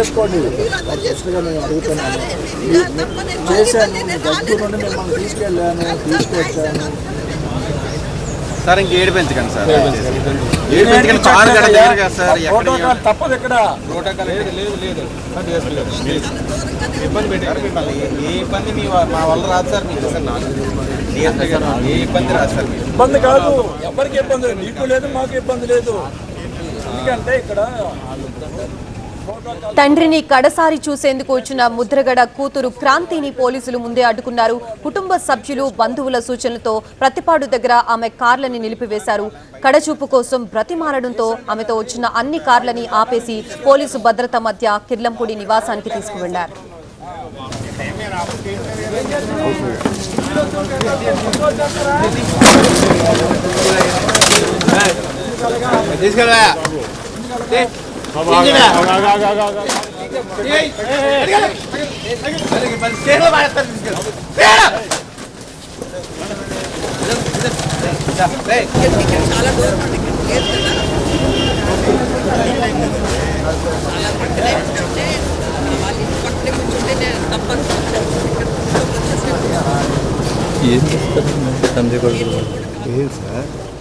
చేసుకోండి. నేను అడుగుతున్నాను, చేశాను, దగ్గర నుండి మిమ్మల్ని తీసుకొచ్చాను సార్. ఇంక ఏడిపించకండి సార్, తప్పదు. ఇక్కడ ఇబ్బంది పెట్టారు మిమ్మల్ని. ఏ ఇబ్బంది మా వల్ల రాదు సార్. మీకు సార్ నాకు ఏ ఇబ్బంది రాదు సార్. ఇబ్బంది కాదు, ఎవరికి ఇబ్బంది లేదు, నీకు లేదు, మాకు ఇబ్బంది లేదు. ఎందుకంటే ఇక్కడ తండ్రిని కడసారి చూసేందుకు వచ్చిన ముద్రగడ కూతురు క్రాంతిని పోలీసులు ముందే అడ్డుకున్నారు. కుటుంబ సభ్యులు, బంధువుల సూచనలతో ప్రతిపాడు దగ్గర ఆమె కార్లని నిలిపివేశారు. కడచూపు కోసం బ్రతిమాలడంతో ఆమెతో వచ్చిన అన్ని కార్లని ఆపేసి పోలీసు భద్రత మధ్య కిర్లంపూడి నివాసానికి తీసుకువెళ్లారు.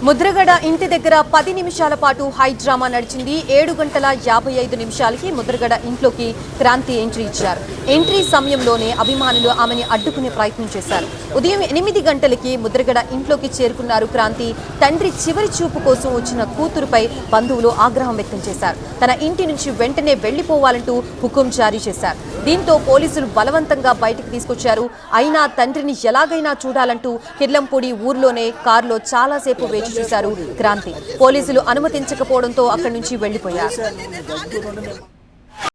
ముద్రగడ ఇంటి దగ్గర 10 నిమిషాల పాటు హై డ్రామా నడిచింది. 7:55 ముద్రగడ ఇంట్లోకి క్రాంతి ఎంట్రీ ఇచ్చారు. ఎంట్రీ సమయంలోనే అభిమానులు ఆమెని అడ్డుకునే ప్రయత్నం చేశారు. ఉదయం 8 గంటలకి ముద్రగడ ఇంట్లోకి చేరుకున్నారు క్రాంతి. తండ్రి చివరి చూపు కోసం వచ్చిన కూతురుపై బంధువులు ఆగ్రహం వ్యక్తం చేశారు. తన ఇంటి నుంచి వెంటనే వెళ్లిపోవాలంటూ హుకుం జారీ చేశారు. దీంతో పోలీసులు బలవంతంగా బయటకు తీసుకొచ్చారు. అయినా తండ్రిని ఎలాగైనా చూడాలంటూ కిర్లంపూడి ఊర్లోనే కారులో చాలాసేపు వేచి చూశారు క్రాంతి. పోలీసులు అనుమతించకపోవడంతో అక్కడి నుంచి వెళ్లిపోయారు.